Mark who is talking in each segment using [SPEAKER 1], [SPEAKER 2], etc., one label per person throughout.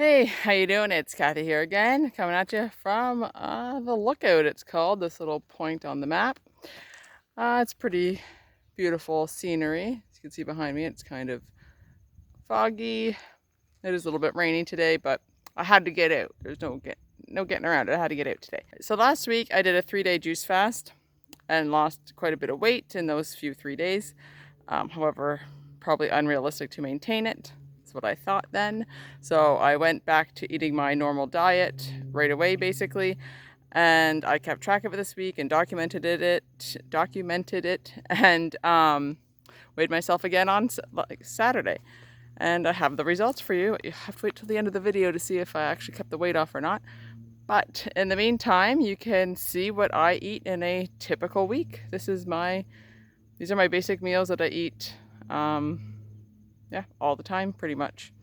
[SPEAKER 1] Hey, how you doing? It's Kathy here again, coming at you from the Lookout. It's called this little point on the map. It's pretty beautiful scenery. As you can see behind me, it's kind of foggy. It is a little bit rainy today, but I had to get out. There's no getting around it. I had to get out today. So last week I did a 3-day juice fast and lost quite a bit of weight in those few 3 days. However, probably unrealistic to maintain it. That's what I thought then. So I went back to eating my normal diet right away, basically. And I kept track of it this week and documented it, and weighed myself again on Saturday. And I have the results for you. You have to wait till the end of the video to see if I actually kept the weight off or not. But in the meantime, you can see what I eat in a typical week. These are my basic meals that I eat, all the time, pretty much.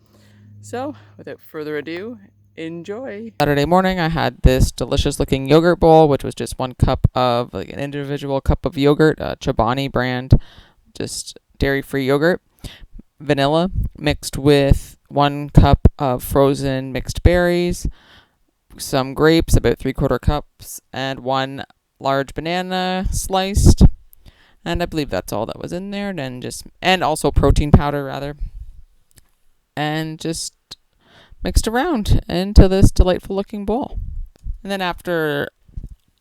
[SPEAKER 1] So, without further ado, enjoy. Saturday morning, I had this delicious looking yogurt bowl, which was just 1 cup of, like, an individual cup of yogurt, Chobani brand, just dairy-free yogurt, vanilla, mixed with 1 cup of frozen mixed berries, some grapes, about 3/4 cups, and 1 large banana sliced. And I believe that's all that was in there. And also protein powder, rather. And just mixed around into this delightful looking bowl. And then after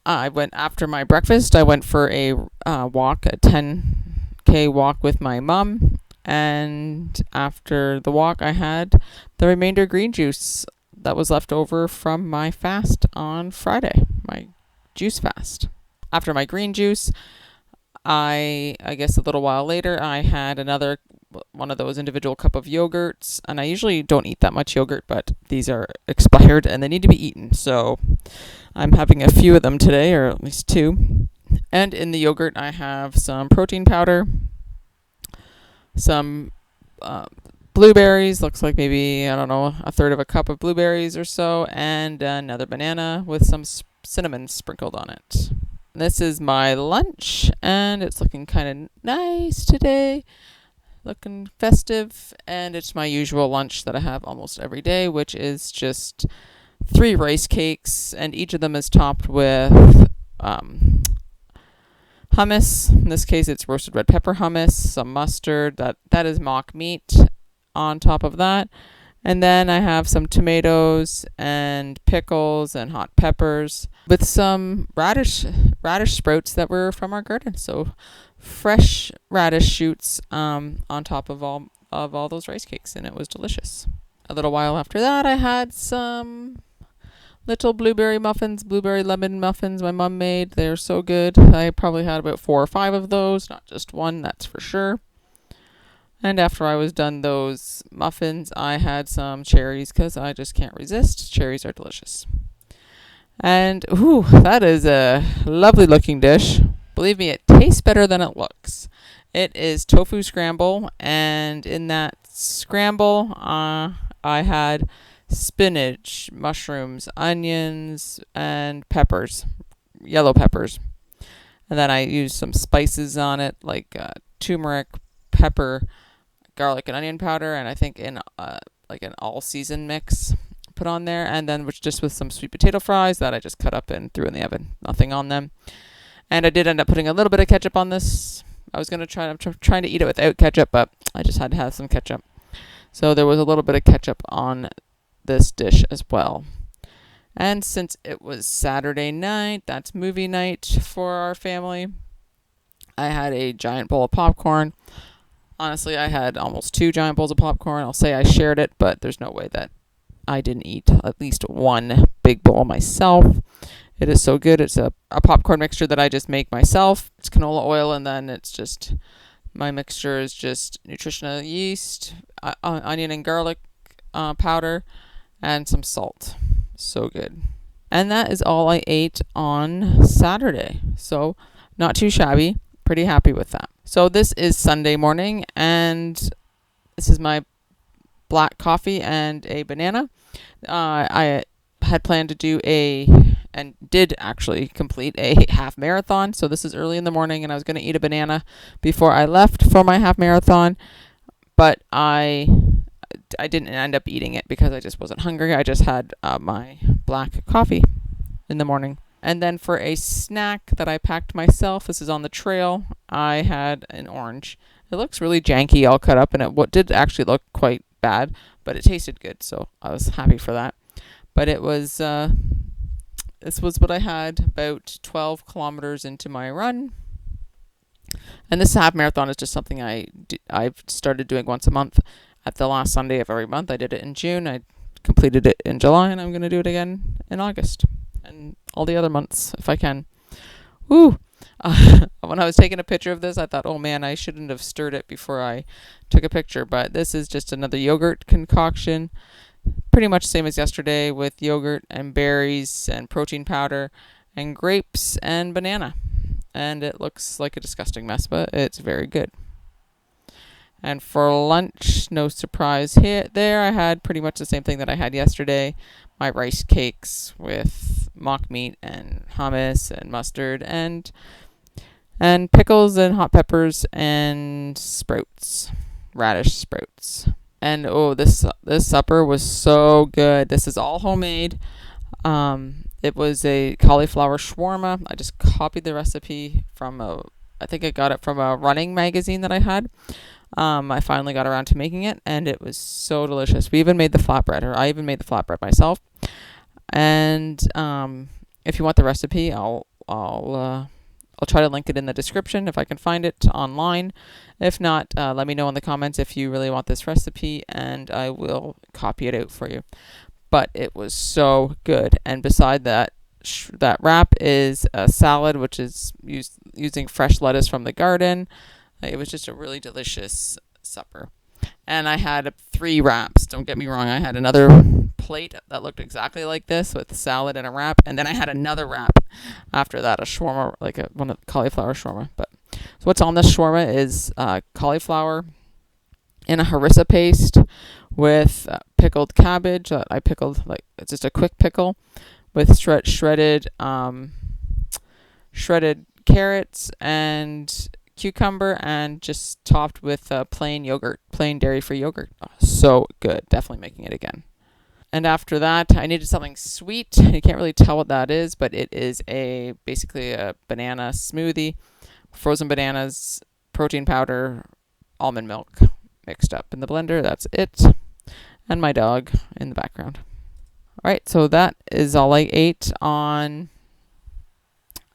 [SPEAKER 1] my breakfast, I went for a walk, a 10K walk with my mom. And after the walk, I had the remainder green juice that was left over from my fast on Friday, my juice fast. After my green juice, I guess a little while later, I had another one of those individual cup of yogurts, and I usually don't eat that much yogurt, but these are expired and they need to be eaten, so I'm having a few of them today, or at least 2. And in the yogurt, I have some protein powder, some blueberries, looks like maybe, I don't know, 1/3 of a cup of blueberries or so, and another banana with some cinnamon sprinkled on it. This is my lunch, and it's looking kind of nice today, looking festive, and it's my usual lunch that I have almost every day, which is just 3 rice cakes, and each of them is topped with hummus. In this case, it's roasted red pepper hummus, some mustard, that is mock meat on top of that. And then I have some tomatoes and pickles and hot peppers with some radish sprouts that were from our garden. So fresh radish shoots on top of all those rice cakes, and it was delicious. A little while after that, I had some little blueberry lemon muffins my mom made. They're so good. I probably had about 4 or 5 of those, not just one, that's for sure. And after I was done those muffins, I had some cherries because I just can't resist. Cherries are delicious. And, that is a lovely looking dish. Believe me, it tastes better than it looks. It is tofu scramble, and in that scramble, I had spinach, mushrooms, onions, and peppers, yellow peppers. And then I used some spices on it, like turmeric, pepper, garlic and onion powder, and I think in like an all-season mix put on there, and then just with some sweet potato fries that I just cut up and threw in the oven. Nothing on them. And I did end up putting a little bit of ketchup on this. I'm trying to eat it without ketchup, but I just had to have some ketchup. So there was a little bit of ketchup on this dish as well. And since it was Saturday night, that's movie night for our family, I had a giant bowl of popcorn. Honestly, I had almost 2 giant bowls of popcorn. I'll say I shared it, but there's no way that I didn't eat at least 1 big bowl myself. It is so good. It's a popcorn mixture that I just make myself. It's canola oil, and then my mixture is just nutritional yeast, onion and garlic powder, and some salt. So good. And that is all I ate on Saturday. So not too shabby. Pretty happy with that. So this is Sunday morning, and this is my black coffee and a banana. I had planned to do and did actually complete a half marathon. So this is early in the morning, and I was going to eat a banana before I left for my half marathon. But I I didn't end up eating it because I just wasn't hungry. I just had my black coffee in the morning. And then for a snack that I packed myself, this is on the trail, I had an orange. It looks really janky, all cut up, and it did actually look quite bad, but it tasted good, so I was happy for that. But it was this was what I had about 12 kilometers into my run. And this half marathon is just something I've started doing once a month at the last Sunday of every month. I did it in June. I completed it in July, and I'm going to do it again in August and all the other months if I can. Woo! When I was taking a picture of this, I thought, oh man, I shouldn't have stirred it before I took a picture. But this is just another yogurt concoction. Pretty much same as yesterday with yogurt and berries and protein powder and grapes and banana. And it looks like a disgusting mess, but it's very good. And for lunch, no surprise there, I had pretty much the same thing that I had yesterday. My rice cakes with mock meat and hummus and mustard and pickles and hot peppers and sprouts, radish sprouts. And oh, this supper was so good. This is all homemade. It was a cauliflower shawarma. I just copied the recipe from I think I got it from a running magazine that I had. I finally got around to making it, and it was so delicious. We even made the flatbread, or I even made the flatbread myself. And if you want the recipe, I'll try to link it in the description if I can find it online. If not, let me know in the comments if you really want this recipe, and I will copy it out for you. But it was so good. And beside that, that wrap is a salad, which is using fresh lettuce from the garden. It was just a really delicious supper. And I had 3 wraps. Don't get me wrong. I had another plate that looked exactly like this with salad and a wrap. And then I had another wrap after that, a shawarma, like one of the cauliflower shawarma. But so what's on this shawarma is cauliflower in a harissa paste with pickled cabbage that I pickled, like it's just a quick pickle with shredded carrots and cucumber, and just topped with plain yogurt, plain dairy-free yogurt. Oh, so good. Definitely making it again. And after that, I needed something sweet. You can't really tell what that is, but it is basically a banana smoothie, frozen bananas, protein powder, almond milk mixed up in the blender. That's it. And my dog in the background. All right, so that is all I ate on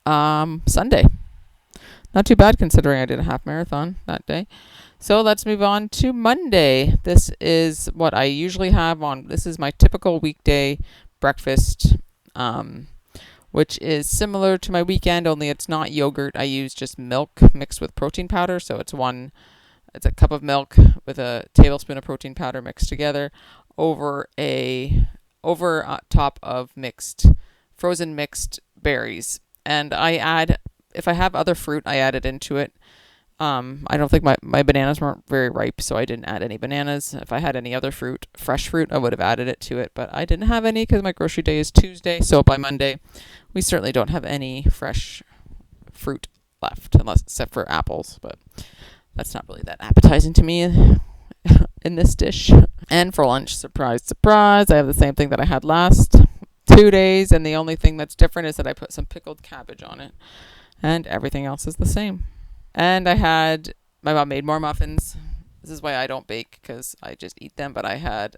[SPEAKER 1] Sunday. Not too bad considering I did a half marathon that day. So let's move on to Monday. This is what I usually have on. This is my typical weekday breakfast, which is similar to my weekend, only it's not yogurt. I use just milk mixed with protein powder. So it's a cup of milk with a tablespoon of protein powder mixed together over top of frozen mixed berries. And I add, if I have other fruit, I add it into it. I don't think my bananas weren't very ripe, so I didn't add any bananas. If I had any other fruit, fresh fruit, I would have added it to it, but I didn't have any because my grocery day is Tuesday. So by Monday, we certainly don't have any fresh fruit left, except for apples, but that's not really that appetizing to me in this dish. And for lunch, surprise, surprise, I have the same thing that I had last 2 days, and the only thing that's different is that I put some pickled cabbage on it, and everything else is the same. And my mom made more muffins. This is why I don't bake, because I just eat them, but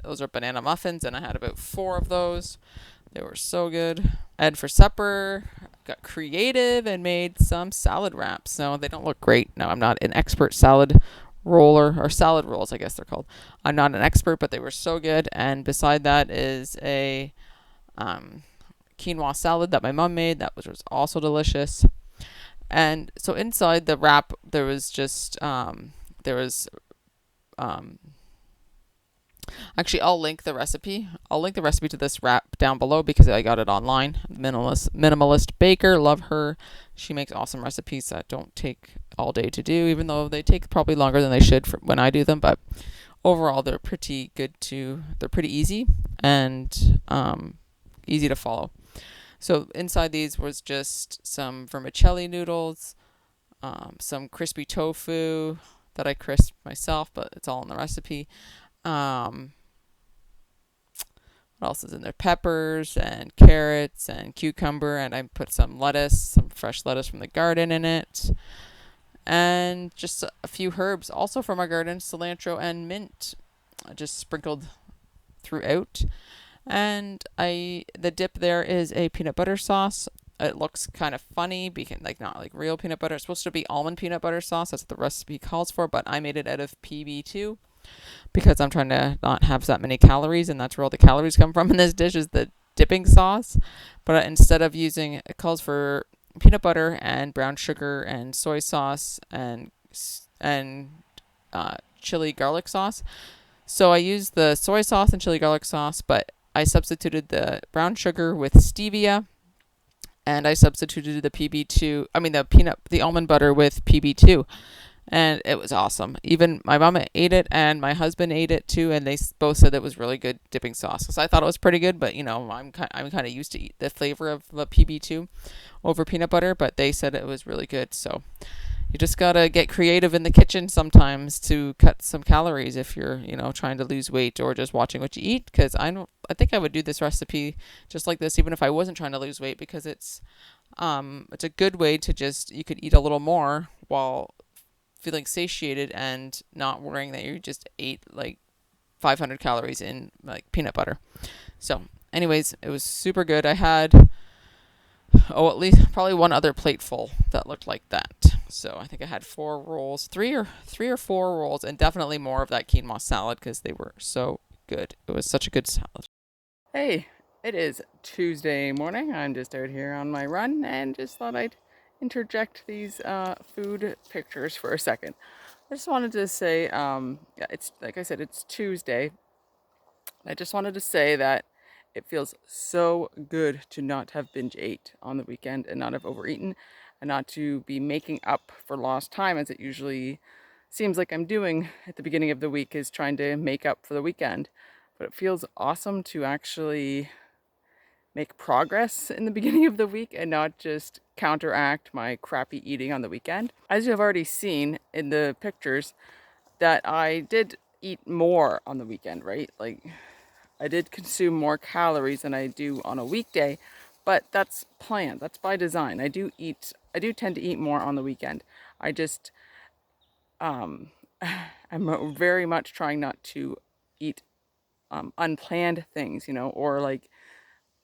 [SPEAKER 1] those are banana muffins, and I had about 4 of those. They were so good. And for supper, got creative and made some salad wraps. Now, they don't look great. Now, I'm not an expert salad roller, or salad rolls, I guess they're called. I'm not an expert, but they were so good. And beside that is a quinoa salad that my mom made that was also delicious. And so inside the wrap, there was just actually, I'll link the recipe. I'll link the recipe to this wrap down below because I got it online. Minimalist baker, love her. She makes awesome recipes that don't take all day to do, even though they take probably longer than they should when I do them. But overall, they're pretty good they're pretty easy and easy to follow. So inside these was just some vermicelli noodles, some crispy tofu that I crisped myself, but it's all in the recipe. Um, what else is in there? Peppers and carrots and cucumber, and I put some lettuce, some fresh lettuce from the garden in it, and just a few herbs also from our garden, cilantro and mint, just sprinkled throughout. And the dip there is a peanut butter sauce. It looks kind of funny because like not like real peanut butter. It's supposed to be almond peanut butter sauce. That's what the recipe calls for, but I made it out of PB2 because I'm trying to not have that many calories, and that's where all the calories come from in this dish is the dipping sauce. But instead of using, it calls for peanut butter and brown sugar and soy sauce and chili garlic sauce. So I used the soy sauce and chili garlic sauce, but I substituted the brown sugar with stevia, and I substituted the almond butter with PB2, and it was awesome. Even my mama ate it, and my husband ate it too, and they both said it was really good dipping sauce. So I thought it was pretty good, but I'm kind of used to eat the flavor of the PB2 over peanut butter, but they said it was really good. So you just gotta get creative in the kitchen sometimes to cut some calories if you're trying to lose weight or just watching what you eat. Because I think I would do this recipe just like this even if I wasn't trying to lose weight, because it's a good way to just, you could eat a little more while feeling satiated and not worrying that you just ate like 500 calories in like peanut butter. So anyways, it was super good. I had at least probably one other plate full that looked like that. So I think I had 4 rolls, three or four rolls, and definitely more of that quinoa salad because they were so good. It was such a good salad. Hey, it is Tuesday morning. I'm just out here on my run and just thought I'd interject these food pictures for a second. I just wanted to say, yeah, it's like I said, it's Tuesday. I just wanted to say that it feels so good to not have binge ate on the weekend and not have overeaten and not to be making up for lost time as it usually seems like I'm doing at the beginning of the week, is trying to make up for the weekend. But it feels awesome to actually make progress in the beginning of the week and not just counteract my crappy eating on the weekend. As you have already seen in the pictures, that I did eat more on the weekend, right? Like I did consume more calories than I do on a weekday, but that's planned. That's by design. I do tend to eat more on the weekend. I just, I'm very much trying not to eat unplanned things, or like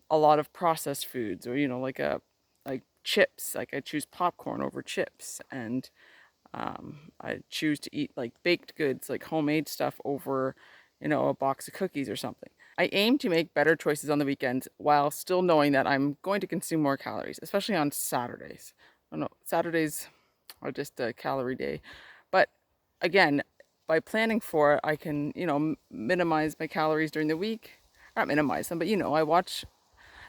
[SPEAKER 1] a lot of processed foods, or like chips. Like I choose popcorn over chips, and I choose to eat like baked goods, like homemade stuff, over, a box of cookies or something. I aim to make better choices on the weekends while still knowing that I'm going to consume more calories, especially on Saturdays. I don't know, Saturdays are just a calorie day. But again, by planning for it, I can, minimize my calories during the week. Not minimize them, but I watch,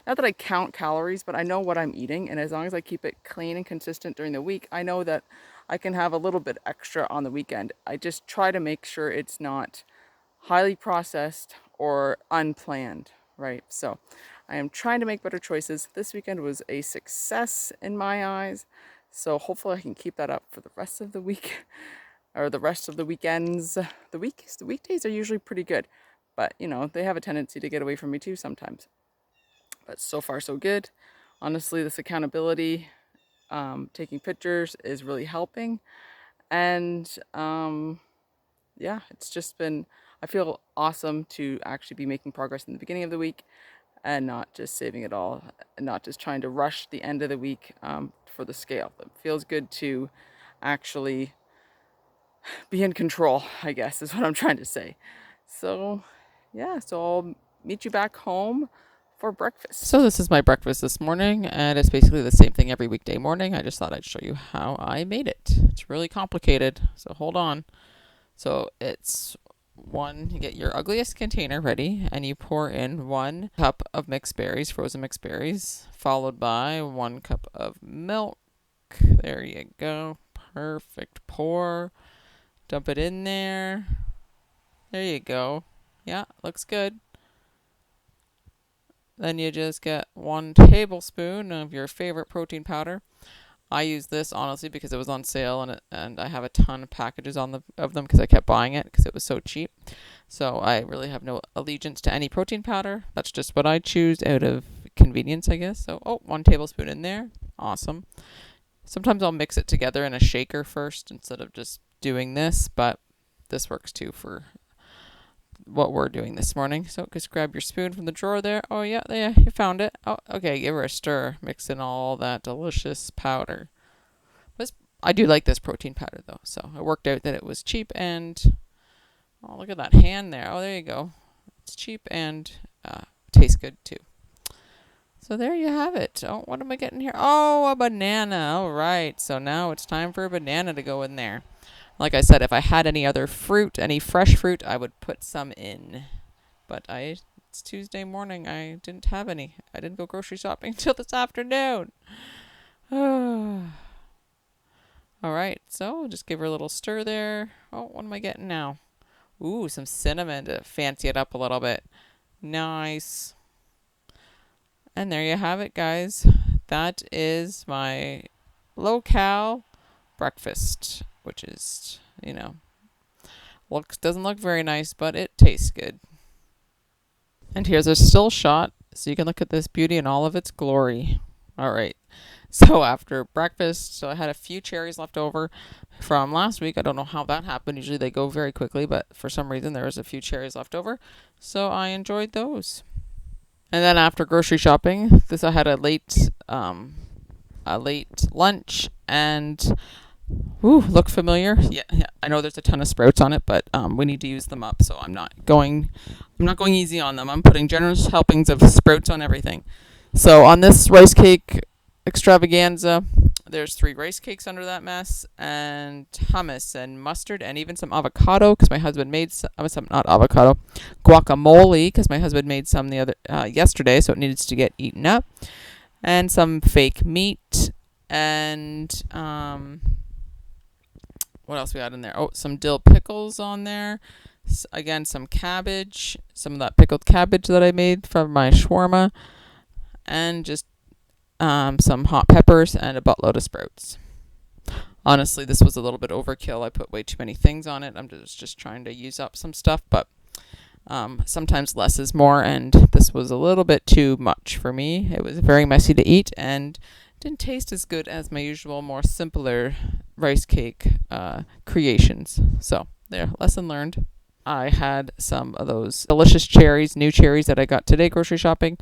[SPEAKER 1] not that I count calories, but I know what I'm eating. And as long as I keep it clean and consistent during the week, I know that I can have a little bit extra on the weekend. I just try to make sure it's not highly processed or unplanned, right? So I am trying to make better choices. This weekend was a success in my eyes. So hopefully I can keep that up for the rest of the week or the rest of the weekends. The weekdays are usually pretty good, but they have a tendency to get away from me too sometimes. But so far so good. Honestly, this accountability, taking pictures is really helping. And yeah, it's just been, I feel awesome to actually be making progress in the beginning of the week and not just saving it all, and not just trying to rush the end of the week for the scale. It feels good to actually be in control, I guess, is what I'm trying to say. So, yeah, so I'll meet you back home for breakfast. So this is my breakfast this morning, and it's basically the same thing every weekday morning. I just thought I'd show you how I made it. It's really complicated, so hold on. So it's you get your ugliest container ready, and you pour in 1 cup of mixed berries, frozen mixed berries, followed by 1 cup of milk. There you go. Perfect pour. Dump it in there. There you go. Yeah, looks good. Then you just get 1 tablespoon of your favorite protein powder. I use this honestly because it was on sale, and I have a ton of packages of them because I kept buying it because it was so cheap. So I really have no allegiance to any protein powder. That's just what I choose out of convenience, I guess. So, 1 tablespoon in there. Awesome. Sometimes I'll mix it together in a shaker first instead of just doing this, but this works too for what we're doing this morning. So just grab your spoon from the drawer there. Oh yeah, you found it. Oh, okay, give her a stir. Mix in all that delicious powder. I do like this protein powder though, so it worked out that it was cheap and oh, look at that hand there. Oh, there you go. It's cheap and tastes good too. So there you have it. Oh, what am I getting here? Oh, a banana. All right. So now it's time for a banana to go in there. Like I said, if I had any other fruit, any fresh fruit, I would put some in. But it's Tuesday morning. I didn't have any. I didn't go grocery shopping until this afternoon. All right. So just give her a little stir there. Oh, what am I getting now? Ooh, some cinnamon to fancy it up a little bit. Nice. And there you have it, guys. That is my low-cal breakfast, which is, doesn't look very nice, but it tastes good. And here's a still shot, so you can look at this beauty in all of its glory. All right. So after breakfast, I had a few cherries left over from last week. I don't know how that happened. Usually they go very quickly, but for some reason there was a few cherries left over. So I enjoyed those. And then after grocery shopping, I had a late lunch, and look familiar? Yeah, I know there's a ton of sprouts on it, but we need to use them up, so I'm not going easy on them. I'm putting generous helpings of sprouts on everything. So on this rice cake extravaganza, there's 3 rice cakes under that mess, and hummus and mustard, and even some avocado because my husband made some, not avocado, guacamole because my husband made some yesterday, so it needs to get eaten up, and some fake meat, and what else we got in there? Oh, some dill pickles on there. Again, some cabbage, some of that pickled cabbage that I made from my shawarma, and just some hot peppers and a buttload of sprouts. Honestly, this was a little bit overkill. I put way too many things on it. I'm just trying to use up some stuff, but sometimes less is more, and this was a little bit too much for me. It was very messy to eat and didn't taste as good as my usual, more simpler rice cake creations. So there, lesson learned. I had some of those delicious cherries, new cherries that I got today grocery shopping.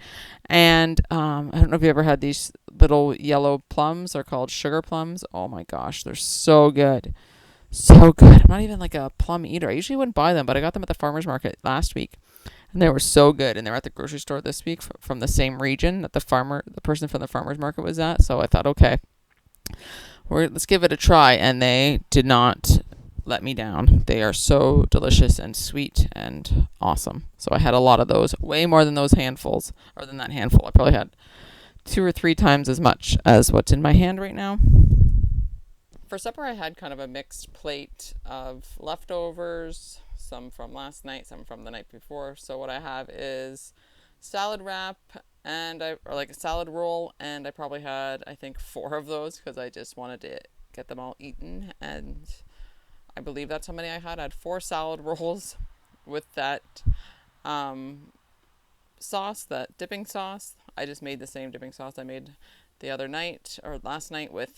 [SPEAKER 1] And I don't know if you ever had these little yellow plums. They're called sugar plums. Oh my gosh, they're so good. So good. I'm not even like a plum eater. I usually wouldn't buy them, but I got them at the farmer's market last week. And they were so good. And they were at the grocery store this week from the same region that the person from the farmer's market was at. So I thought, okay, let's give it a try. And they did not let me down. They are so delicious and sweet and awesome. So I had a lot of those, way more than those handfuls, or than that handful. I probably had 2 or 3 times as much as what's in my hand right now. For supper, I had kind of a mixed plate of leftovers, some from last night, some from the night before. So what I have is salad wrap or like a salad roll, and I probably had, I think, 4 of those because I just wanted to get them all eaten, and I believe that's how many I had. I had 4 salad rolls with that sauce, that dipping sauce. I just made the same dipping sauce I made last night with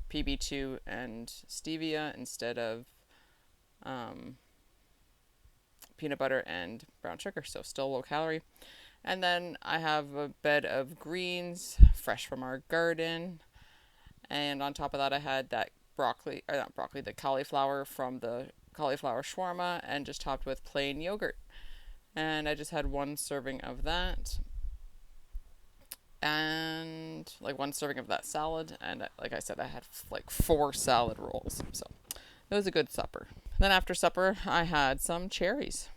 [SPEAKER 1] PB2 and stevia instead of peanut butter and brown sugar, so still low calorie. And then I have a bed of greens, fresh from our garden. And on top of that, I had that the cauliflower from the cauliflower shawarma, and just topped with plain yogurt. And I just had 1 serving of that, and like 1 serving of that salad. And like I said, I had like 4 salad rolls. So it was a good supper. Then after supper, I had some cherries.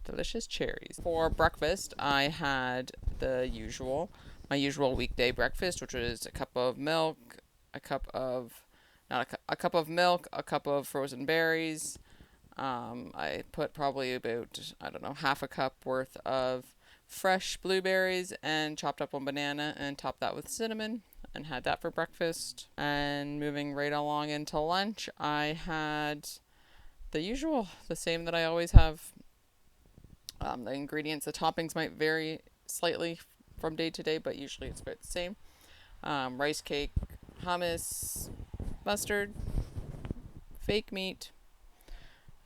[SPEAKER 1] Delicious cherries. For breakfast, I had my usual weekday breakfast, which was a cup of milk, a cup of milk, a cup of frozen berries. I put probably about, I don't know, half a cup worth of fresh blueberries and chopped up 1 banana and topped that with cinnamon. and had that for breakfast. And moving right along into lunch, I had the usual, the same that I always have. The ingredients, the toppings might vary slightly from day to day, but usually it's about the same. Rice cake, hummus, mustard, fake meat,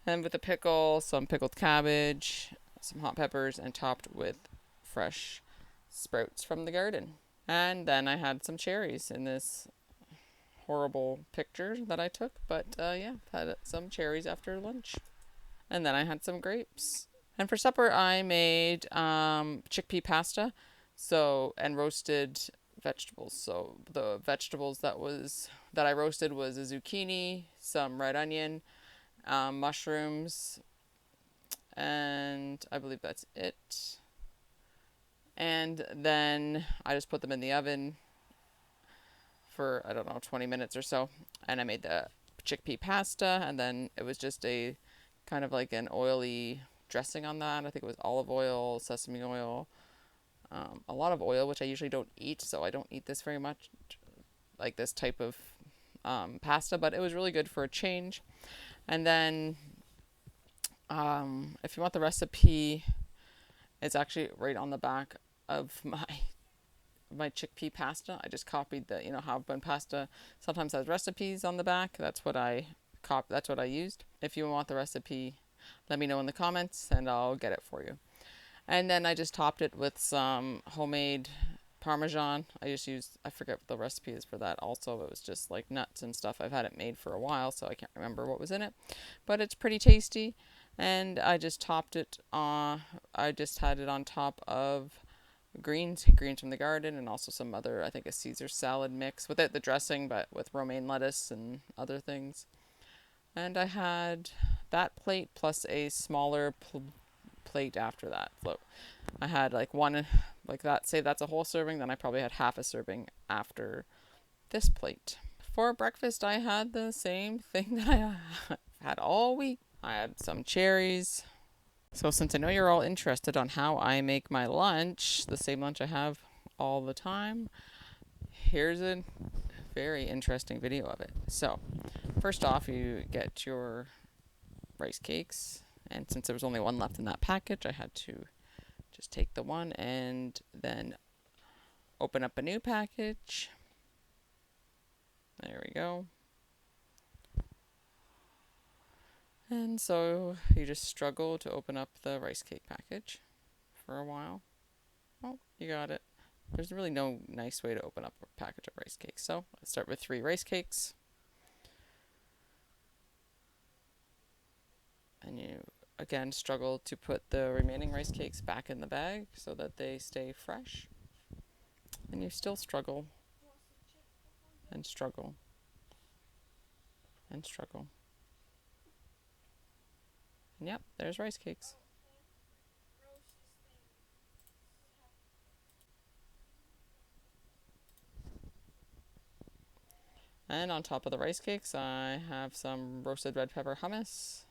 [SPEAKER 1] and with a pickle, some pickled cabbage, some hot peppers, and topped with fresh sprouts from the garden. And then I had some cherries in this horrible picture that I took, but yeah, had some cherries after lunch. And then I had some grapes. And for supper, I made chickpea pasta, and roasted vegetables. So the vegetables that I roasted was a zucchini, some red onion, mushrooms, and I believe that's it. And then I just put them in the oven for, I don't know, 20 minutes or so. And I made the chickpea pasta, and then it was just a kind of like an oily dressing on that. I think it was olive oil, sesame oil, a lot of oil, which I usually don't eat, so I don't eat this very much, like this type of pasta, but it was really good for a change. And then if you want the recipe, it's actually right on the back of my chickpea pasta. I just copied the, how when pasta sometimes has recipes on the back. That's what I used. If you want the recipe, let me know in the comments and I'll get it for you. And then I just topped it with some homemade Parmesan. I forget what the recipe is for that also. It was just like nuts and stuff. I've had it made for a while, so I can't remember what was in it. But it's pretty tasty. And I just topped it I just had it on top of greens from the garden, and also some other, I think a Caesar salad mix without the dressing, but with romaine lettuce and other things. And I had that plate plus a smaller plate after that. So I had like one, like that, say that's a whole serving, then I probably had half a serving after this plate. For breakfast, I had the same thing that I had all week. I had some cherries. So since I know you're all interested on how I make my lunch, the same lunch I have all the time, here's a very interesting video of it. So first off, you get your rice cakes, and since there was only one left in that package, I had to just take the one and then open up a new package. There we go. And so you just struggle to open up the rice cake package for a while. Oh, you got it. There's really no nice way to open up a package of rice cakes. So let's start with 3 rice cakes. And you again struggle to put the remaining rice cakes back in the bag so that they stay fresh. And you still struggle and struggle and struggle. And yep, there's rice cakes. And on top of the rice cakes, I have some roasted red pepper hummus.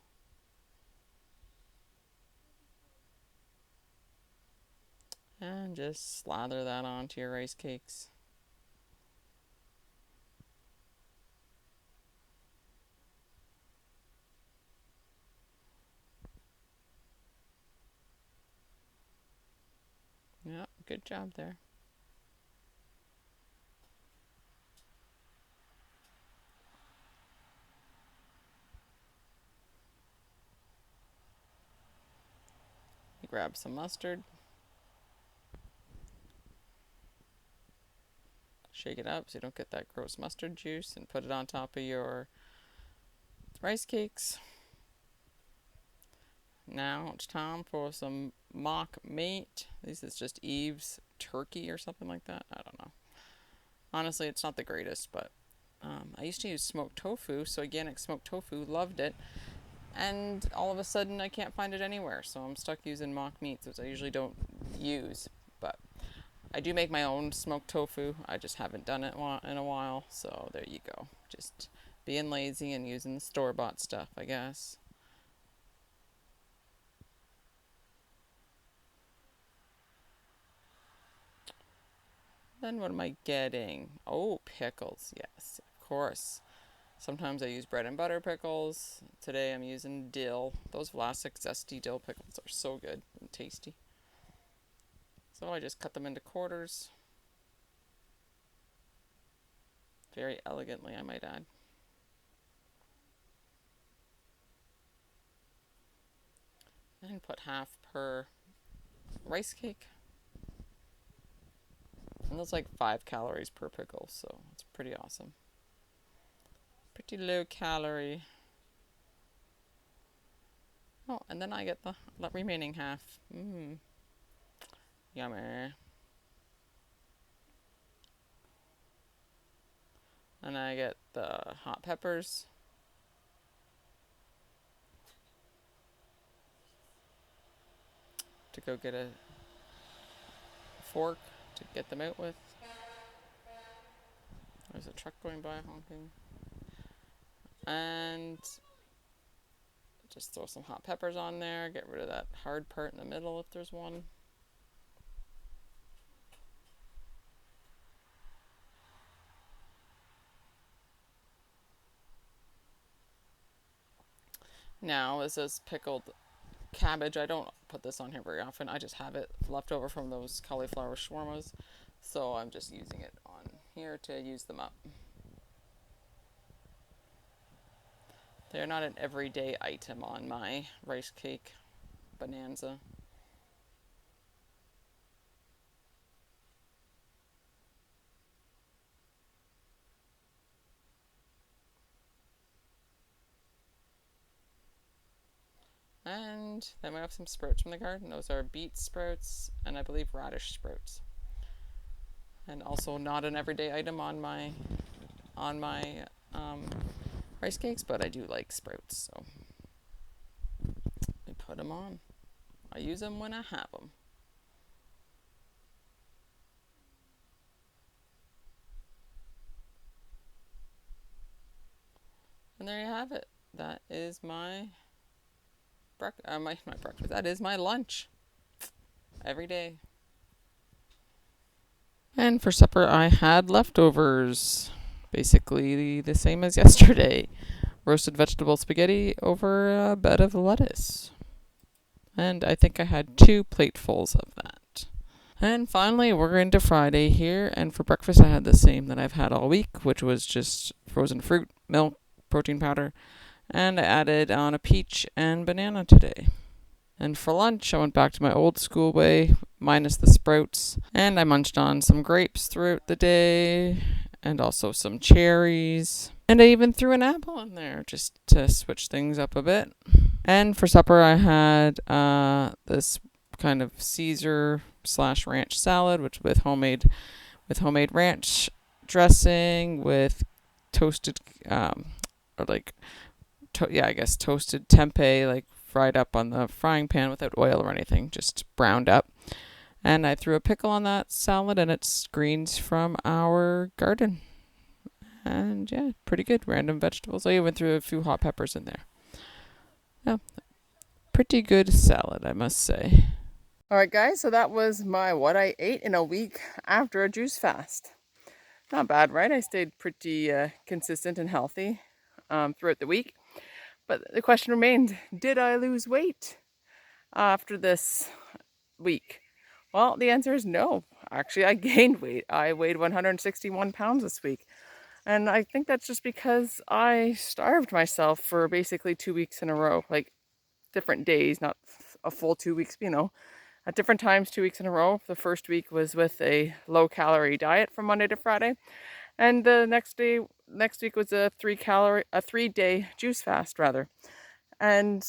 [SPEAKER 1] And just slather that onto your rice cakes. Yep, good job there. You grab some mustard. Shake it up so you don't get that gross mustard juice, and put it on top of your rice cakes. Now it's time for some mock meat. This is just Eve's turkey or something like that. I don't know. Honestly, it's not the greatest, but I used to use smoked tofu, so organic smoked tofu, loved it. And all of a sudden I can't find it anywhere, so I'm stuck using mock meats, which I usually don't use. But I do make my own smoked tofu. I just haven't done it in a while, so there you go. Just being lazy and using store-bought stuff, I guess. Then what am I getting? Oh, pickles. Yes, of course. Sometimes I use bread and butter pickles. Today I'm using dill. Those Vlasic zesty dill pickles are so good and tasty. So I just cut them into quarters. Very elegantly, I might add. And put half per rice cake. And that's like 5 calories per pickle, so it's pretty awesome. Pretty low calorie. Oh, and then I get the remaining half. Yummy. And I get the hot peppers. To go get a fork to get them out with. There's a truck going by honking. And just throw some hot peppers on there. Get rid of that hard part in the middle if there's one. Now, this is pickled cabbage. I don't put this on here very often. I just have it left over from those cauliflower shawarmas. So I'm just using it on here to use them up. They're not an everyday item on my rice cake bonanza. And then we have some sprouts from the garden. Those are beet sprouts and I believe radish sprouts. And also not an everyday item on my rice cakes, but I do like sprouts, so I put them on. I use them when I have them. And there you have it. That is my breakfast. That is my lunch every day. And for supper, I had leftovers, basically the same as yesterday. Roasted vegetable spaghetti over a bed of lettuce. And I think I had 2 platefuls of that. And finally, we're into Friday here, and for breakfast I had the same that I've had all week, which was just frozen fruit, milk, protein powder, and I added on a peach and banana today. And for lunch, I went back to my old school way, minus the sprouts, and I munched on some grapes throughout the day, and also some cherries. And I even threw an apple in there, just to switch things up a bit. And for supper, I had this kind of Caesar / ranch salad, which with homemade ranch dressing, with toasted, toasted tempeh, like fried up on the frying pan without oil or anything, just browned up. And I threw a pickle on that salad, and it's greens from our garden. And yeah, pretty good. Random vegetables. I even threw a few hot peppers in there. Yeah, pretty good salad, I must say. All right, guys, so that was what I ate in a week after a juice fast. Not bad, right? I stayed pretty consistent and healthy throughout the week. But the question remained, did I lose weight after this week? Well, the answer is no. Actually, I gained weight. I weighed 161 pounds this week. And I think that's just because I starved myself for basically 2 weeks in a row, like different days, not a full 2 weeks, at different times, 2 weeks in a row. The first week was with a low-calorie diet from Monday to Friday. And the next week was a 3-day juice fast rather. And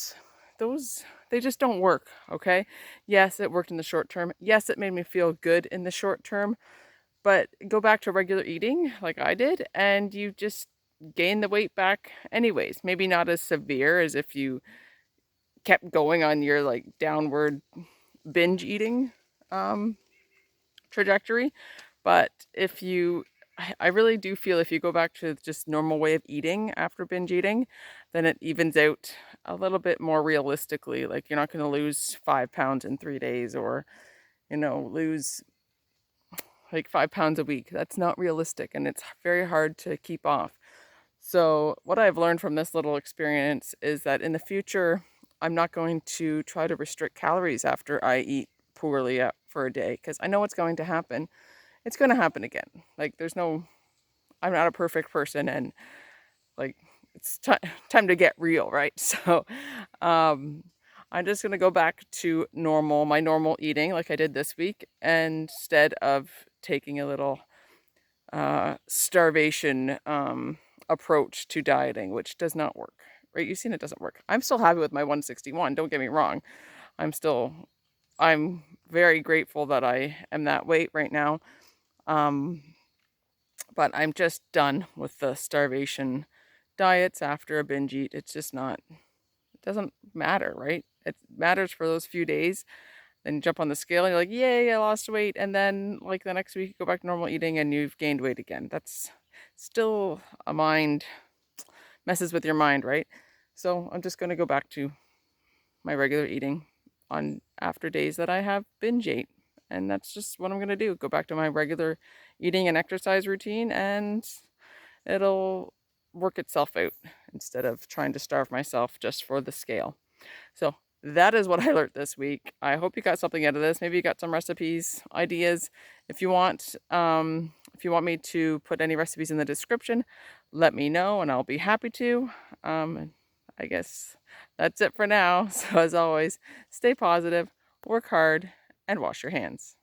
[SPEAKER 1] they just don't work, okay? Yes, it worked in the short term. Yes, it made me feel good in the short term. But go back to regular eating like I did, and you just gain the weight back anyways. Maybe not as severe as if you kept going on your like downward binge eating trajectory. But I really do feel if you go back to just normal way of eating after binge eating, then it evens out a little bit more realistically. Like you're not going to lose 5 pounds in 3 days, or lose like 5 pounds a week. That's not realistic, and it's very hard to keep off. So, what I've learned from this little experience is that in the future, I'm not going to try to restrict calories after I eat poorly for a day, because I know what's going to happen. It's going to happen again. Like, I'm not a perfect person, and like, it's time to get real, right? So, um, I'm just going to go back to my normal eating like I did this week, instead of taking a little starvation approach to dieting, which does not work. Right? You've seen it doesn't work. I'm still happy with my 161. Don't get me wrong. I'm very grateful that I am that weight right now. Um, but I'm just done with the starvation diets after a binge eat. It's just not, it doesn't matter, right? It matters for those few days. Then you jump on the scale and you're like, yay, I lost weight. And then, like, the next week, you go back to normal eating and you've gained weight again. That's still messes with your mind, right? So I'm just going to go back to my regular eating on after days that I have binge ate. And that's just what I'm going to do. Go back to my regular eating and exercise routine, and it'll work itself out instead of trying to starve myself just for the scale. So that is what I learned this week. I hope you got something out of this. Maybe you got some recipes, ideas. If you want me to put any recipes in the description, let me know and I'll be happy to. I guess that's it for now. So as always, stay positive, work hard, and wash your hands.